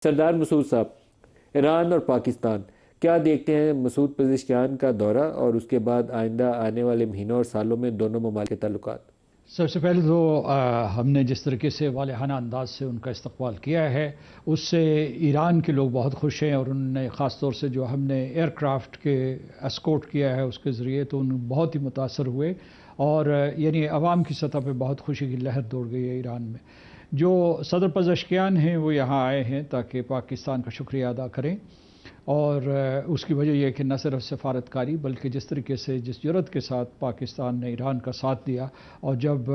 سردار مسعود صاحب، ایران اور پاکستان کیا دیکھتے ہیں مسعود پزشکیان کا دورہ اور اس کے بعد آئندہ آنے والے مہینوں اور سالوں میں دونوں ممالک کے تعلقات؟ سب سے پہلے تو ہم نے جس طریقے سے والہانہ انداز سے ان کا استقبال کیا ہے اس سے ایران کے لوگ بہت خوش ہیں، اور انہوں نے خاص طور سے جو ہم نے ایئر کرافٹ کے اسکورٹ کیا ہے اس کے ذریعے تو ان بہت ہی متاثر ہوئے، اور یعنی عوام کی سطح پہ بہت خوشی کی لہر دوڑ گئی ہے ایران میں۔ جو صدر پزشکیان ہیں وہ یہاں آئے ہیں تاکہ پاکستان کا شکریہ ادا کریں، اور اس کی وجہ یہ ہے کہ نہ صرف سفارتکاری بلکہ جس طریقے سے جس جرأت کے ساتھ پاکستان نے ایران کا ساتھ دیا، اور جب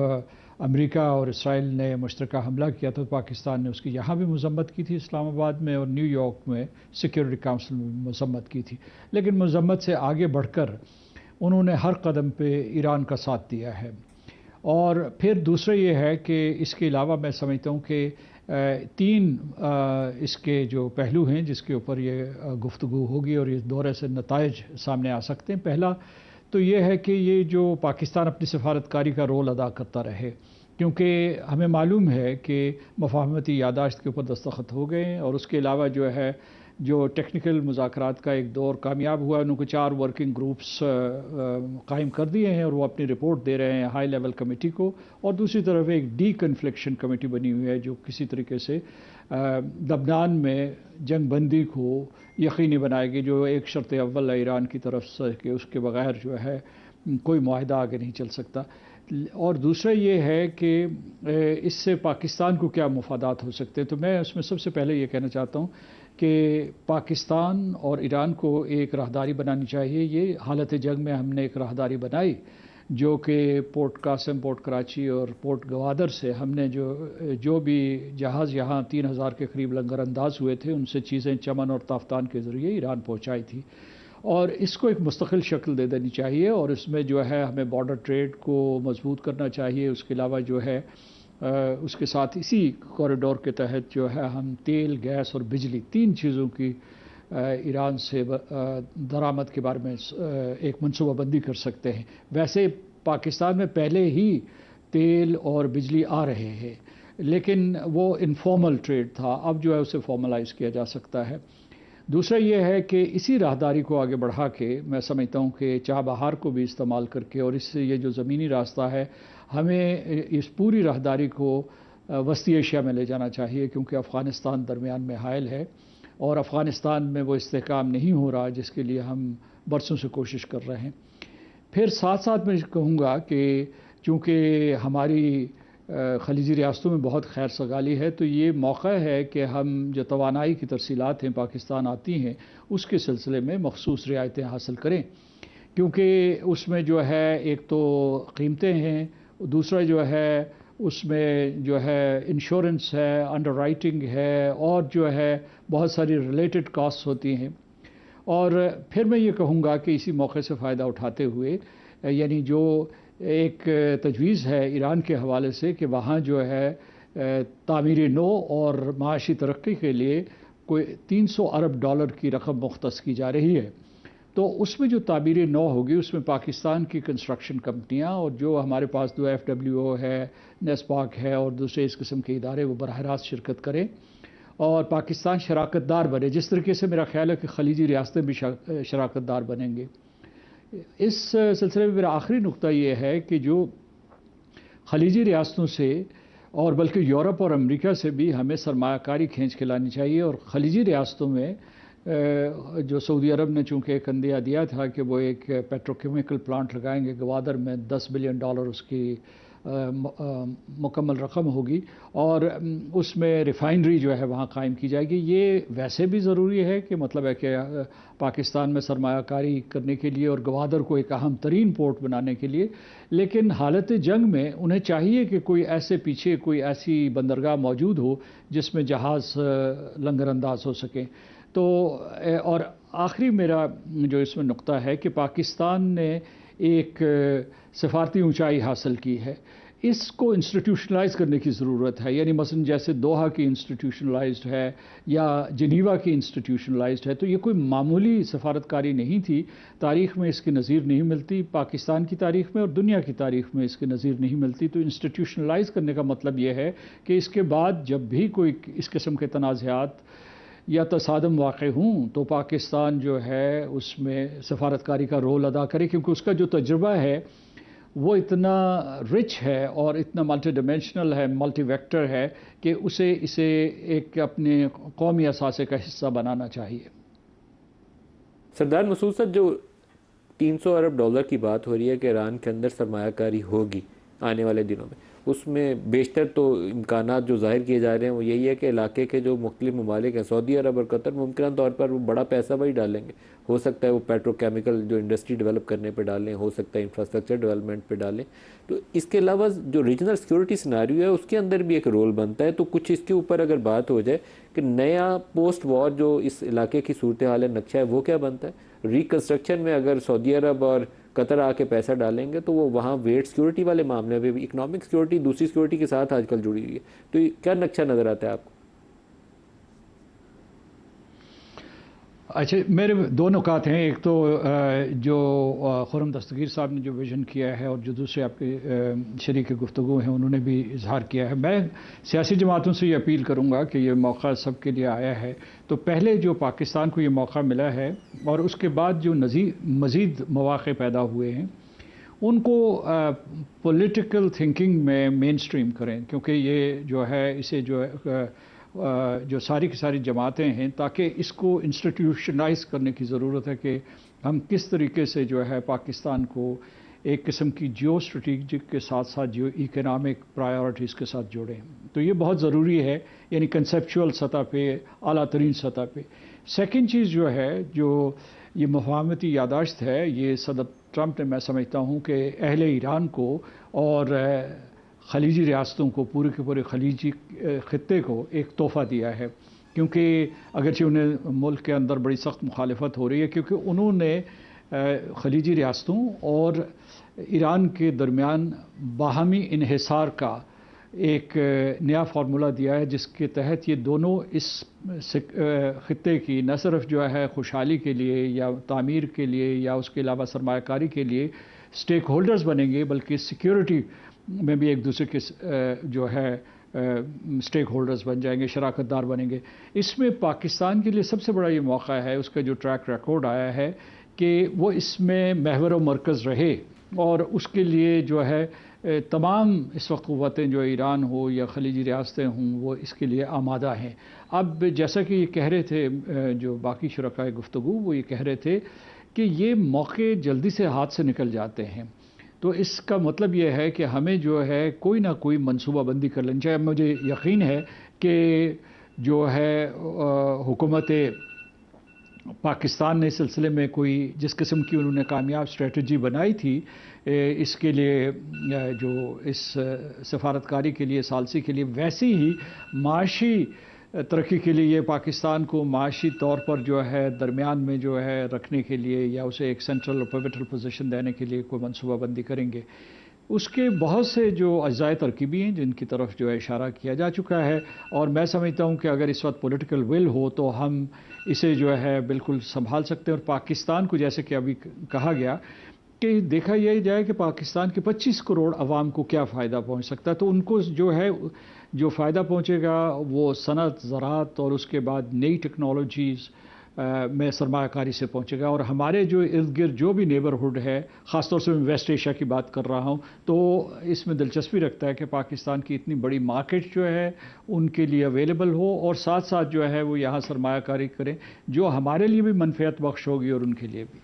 امریکہ اور اسرائیل نے مشترکہ حملہ کیا تو پاکستان نے اس کی یہاں بھی مذمت کی تھی اسلام آباد میں، اور نیو یارک میں سیکیورٹی کونسل میں مذمت کی تھی، لیکن مذمت سے آگے بڑھ کر انہوں نے ہر قدم پہ ایران کا ساتھ دیا ہے۔ اور پھر دوسرا یہ ہے کہ اس کے علاوہ میں سمجھتا ہوں کہ تین اس کے جو پہلو ہیں جس کے اوپر یہ گفتگو ہوگی اور اس دورے سے نتائج سامنے آ سکتے ہیں۔ پہلا تو یہ ہے کہ یہ جو پاکستان اپنی سفارتکاری کا رول ادا کرتا رہے، کیونکہ ہمیں معلوم ہے کہ مفاہمتی یادداشت کے اوپر دستخط ہو گئے ہیں، اور اس کے علاوہ جو ٹیکنیکل مذاکرات کا ایک دور کامیاب ہوا، ان کو 4 ورکنگ گروپس قائم کر دیے ہیں اور وہ اپنی رپورٹ دے رہے ہیں ہائی لیول کمیٹی کو، اور دوسری طرف ایک ڈی کنفلکشن کمیٹی بنی ہوئی ہے جو کسی طریقے سے لبنان میں جنگ بندی کو یقینی بنائے گی، جو ایک شرط اول ہے ایران کی طرف سے کہ اس کے بغیر جو ہے کوئی معاہدہ آگے نہیں چل سکتا۔ اور دوسرا یہ ہے کہ اس سے پاکستان کو کیا مفادات ہو سکتے ہیں، تو میں اس میں سب سے پہلے یہ کہنا چاہتا ہوں کہ پاکستان اور ایران کو ایک راہداری بنانی چاہیے۔ یہ حالت جنگ میں ہم نے ایک راہداری بنائی جو کہ پورٹ قاسم، پورٹ کراچی اور پورٹ گوادر سے ہم نے جو بھی جہاز یہاں 3000 کے قریب لنگر انداز ہوئے تھے ان سے چیزیں چمن اور تافتان کے ذریعے ایران پہنچائی تھی، اور اس کو ایک مستقل شکل دے دینی چاہیے، اور اس میں جو ہے ہمیں بارڈر ٹریڈ کو مضبوط کرنا چاہیے۔ اس کے علاوہ جو ہے اس کے ساتھ اسی کوریڈور کے تحت جو ہے ہم تیل، گیس اور بجلی 3 چیزوں کی ایران سے درآمد کے بارے میں ایک منصوبہ بندی کر سکتے ہیں۔ ویسے پاکستان میں پہلے ہی تیل اور بجلی آ رہے ہیں، لیکن وہ انفارمل ٹریڈ تھا، اب جو ہے اسے فارملائز کیا جا سکتا ہے۔ دوسرا یہ ہے کہ اسی راہداری کو آگے بڑھا کے میں سمجھتا ہوں کہ چاہ بہار کو بھی استعمال کر کے، اور اس سے یہ جو زمینی راستہ ہے ہمیں اس پوری راہداری کو وسطی ایشیا میں لے جانا چاہیے، کیونکہ افغانستان درمیان میں حائل ہے اور افغانستان میں وہ استحکام نہیں ہو رہا جس کے لیے ہم برسوں سے کوشش کر رہے ہیں۔ پھر ساتھ ساتھ میں کہوں گا کہ چونکہ ہماری خلیجی ریاستوں میں بہت خیر سگالی ہے، تو یہ موقع ہے کہ ہم جو توانائی کی ترسیلات ہیں پاکستان آتی ہیں اس کے سلسلے میں مخصوص رعایتیں حاصل کریں، کیونکہ اس میں جو ہے ایک تو قیمتیں ہیں، دوسرا جو ہے اس میں جو ہے انشورنس ہے، انڈر رائٹنگ ہے، اور جو ہے بہت ساری ریلیٹڈ کاسٹ ہوتی ہیں۔ اور پھر میں یہ کہوں گا کہ اسی موقع سے فائدہ اٹھاتے ہوئے یعنی جو ایک تجویز ہے ایران کے حوالے سے کہ وہاں جو ہے تعمیر نو اور معاشی ترقی کے لیے کوئی $300 ارب کی رقم مختص کی جا رہی ہے، تو اس میں جو تعمیر نو ہوگی اس میں پاکستان کی کنسٹرکشن کمپنیاں اور جو ہمارے پاس FWO ہے، نیسپاک ہے اور دوسرے اس قسم کے ادارے وہ براہ راست شرکت کریں اور پاکستان شراکت دار بنے، جس طریقے سے میرا خیال ہے کہ خلیجی ریاستیں بھی شراکت دار بنیں گے۔ اس سلسلے میں میرا آخری نقطہ یہ ہے کہ جو خلیجی ریاستوں سے اور بلکہ یورپ اور امریکہ سے بھی ہمیں سرمایہ کاری کھینچ کے لانی چاہیے، اور خلیجی ریاستوں میں جو سعودی عرب نے چونکہ ایک عندیہ دیا تھا کہ وہ ایک پیٹروکیمیکل پلانٹ لگائیں گے گوادر میں، $10 بلین اس کی مکمل رقم ہوگی، اور اس میں ریفائنری جو ہے وہاں قائم کی جائے گی۔ یہ ویسے بھی ضروری ہے کہ مطلب ہے کہ پاکستان میں سرمایہ کاری کرنے کے لیے اور گوادر کو ایک اہم ترین پورٹ بنانے کے لیے، لیکن حالت جنگ میں انہیں چاہیے کہ کوئی ایسے پیچھے کوئی ایسی بندرگاہ موجود ہو جس میں جہاز لنگر انداز ہو سکیں۔ تو اور آخری میرا جو اس میں نقطہ ہے کہ پاکستان نے ایک سفارتی اونچائی حاصل کی ہے، اس کو انسٹیٹیوشنلائز کرنے کی ضرورت ہے، یعنی مثلا جیسے دوحہ کی انسٹیٹیوشنلائزڈ ہے یا جنیوا کی انسٹیٹیوشنلائزڈ ہے، تو یہ کوئی معمولی سفارتکاری نہیں تھی، تاریخ میں اس کی نظیر نہیں ملتی، پاکستان کی تاریخ میں اور دنیا کی تاریخ میں اس کی نظیر نہیں ملتی۔ تو انسٹیٹیوشنلائز کرنے کا مطلب یہ ہے کہ اس کے بعد جب بھی کوئی اس قسم کے تنازعات یا تصادم واقع ہوں تو پاکستان جو ہے اس میں سفارتکاری کا رول ادا کرے، کیونکہ اس کا جو تجربہ ہے وہ اتنا رچ ہے اور اتنا ملٹی ڈائمینشنل ہے، ملٹی ویکٹر ہے کہ اسے ایک اپنے قومی اثاثے کا حصہ بنانا چاہیے۔ سردار مسعود صاحب، جو 300 ارب ڈالر کی بات ہو رہی ہے کہ ایران کے اندر سرمایہ کاری ہوگی آنے والے دنوں میں، اس میں بیشتر تو امکانات جو ظاہر کیے جا رہے ہیں وہ یہی ہے کہ علاقے کے جو مختلف ممالک ہیں، سعودی عرب اور قطر، ممکنہ طور پر وہ بڑا پیسہ وہی ڈالیں گے۔ ہو سکتا ہے وہ پیٹرو کیمیکل جو انڈسٹری ڈیولپ کرنے پہ ڈالیں، ہو سکتا ہے انفراسٹرکچر ڈیولپمنٹ پہ ڈالیں۔ تو اس کے علاوہ جو ریجنل سیکورٹی سیناریو ہے اس کے اندر بھی ایک رول بنتا ہے۔ تو کچھ اس کے اوپر اگر بات ہو جائے کہ نیا پوسٹ وار جو اس علاقے کی صورتحال نقشہ ہے وہ کیا بنتا ہے؟ ریکنسٹرکشن میں اگر سعودی عرب اور قطر آ کے پیسہ ڈالیں گے تو وہ وہاں ویٹ سیکورٹی والے معاملے میں بھی، اکنامک سیکورٹی دوسری سیکورٹی کے ساتھ آج کل جڑی ہوئی ہے، تو کیا نقشہ نظر آتا ہے آپ کو؟ اچھا، میرے دو نکات ہیں۔ ایک تو جو خرم دستگیر صاحب نے جو ویژن کیا ہے اور جو دوسرے آپ کے شریک گفتگو ہیں انہوں نے بھی اظہار کیا ہے، میں سیاسی جماعتوں سے یہ اپیل کروں گا کہ یہ موقع سب کے لیے آیا ہے، تو پہلے جو پاکستان کو یہ موقع ملا ہے اور اس کے بعد جو مزید مواقع پیدا ہوئے ہیں ان کو پولیٹیکل تھنکنگ میں مین سٹریم کریں، کیونکہ یہ جو ہے اسے جو ساری کی ساری جماعتیں ہیں، تاکہ اس کو انسٹیٹیوشنائز کرنے کی ضرورت ہے کہ ہم کس طریقے سے جو ہے پاکستان کو ایک قسم کی جیو اسٹریٹجک کے ساتھ ساتھ جیو اکنامک پرائیورٹیز کے ساتھ جوڑیں۔ تو یہ بہت ضروری ہے، یعنی کنسیپچول سطح پہ، اعلیٰ ترین سطح پہ۔ سیکنڈ چیز جو ہے، جو یہ مفاہمتی یادداشت ہے، یہ صدر ٹرمپ نے، میں سمجھتا ہوں کہ اہل ایران کو اور خلیجی ریاستوں کو، پورے کے پورے خلیجی خطے کو ایک تحفہ دیا ہے، کیونکہ اگرچہ انہیں ملک کے اندر بڑی سخت مخالفت ہو رہی ہے، کیونکہ انہوں نے خلیجی ریاستوں اور ایران کے درمیان باہمی انحصار کا ایک نیا فارمولہ دیا ہے، جس کے تحت یہ دونوں اس خطے کی نہ صرف جو ہے خوشحالی کے لیے یا تعمیر کے لیے یا اس کے علاوہ سرمایہ کاری کے لیے سٹیک ہولڈرز بنیں گے، بلکہ سیکیورٹی میں بھی ایک دوسرے کے جو ہے سٹیک ہولڈرز بن جائیں گے، شراکت دار بنیں گے۔ اس میں پاکستان کے لیے سب سے بڑا یہ موقع ہے، اس کا جو ٹریک ریکارڈ آیا ہے کہ وہ اس میں محور و مرکز رہے، اور اس کے لیے جو ہے تمام اس وقت قوتیں، جو ایران ہو یا خلیجی ریاستیں ہوں، وہ اس کے لیے آمادہ ہیں۔ اب جیسا کہ یہ کہہ رہے تھے جو باقی شرکائے گفتگو، وہ یہ کہہ رہے تھے کہ یہ موقع جلدی سے ہاتھ سے نکل جاتے ہیں، تو اس کا مطلب یہ ہے کہ ہمیں جو ہے کوئی نہ کوئی منصوبہ بندی کر لینی چاہیے۔ مجھے یقین ہے کہ جو ہے حکومت پاکستان نے اس سلسلے میں کوئی جس قسم کی انہوں نے کامیاب اسٹریٹجی بنائی تھی اس کے لیے، جو اس سفارتکاری کے لیے، ثالثی کے لیے، ویسی ہی معاشی ترقی کے لیے یہ پاکستان کو معاشی طور پر جو ہے درمیان میں جو ہے رکھنے کے لیے یا اسے ایک سینٹرل اور پیوٹل پوزیشن دینے کے لیے کوئی منصوبہ بندی کریں گے۔ اس کے بہت سے جو اجزاء ترکیبی ہیں جن کی طرف جو ہے اشارہ کیا جا چکا ہے، اور میں سمجھتا ہوں کہ اگر اس وقت پولیٹیکل ول ہو تو ہم اسے جو ہے بالکل سنبھال سکتے ہیں۔ اور پاکستان کو، جیسے کہ ابھی کہا گیا کہ دیکھا یہ جائے کہ پاکستان کے 25 کروڑ عوام کو کیا فائدہ پہنچ سکتا ہے، تو ان کو جو ہے جو فائدہ پہنچے گا وہ صنعت، زراعت اور اس کے بعد نئی ٹیکنالوجیز میں سرمایہ کاری سے پہنچے گا۔ اور ہمارے جو ارد گرد جو بھی نیبرہڈ ہے، خاص طور سے میں ویسٹ ایشیا کی بات کر رہا ہوں، تو اس میں دلچسپی رکھتا ہے کہ پاکستان کی اتنی بڑی مارکیٹ جو ہے ان کے لیے اویلیبل ہو، اور ساتھ ساتھ جو ہے وہ یہاں سرمایہ کاری کریں جو ہمارے لیے بھی منفعت بخش ہوگی اور ان کے لیے بھی۔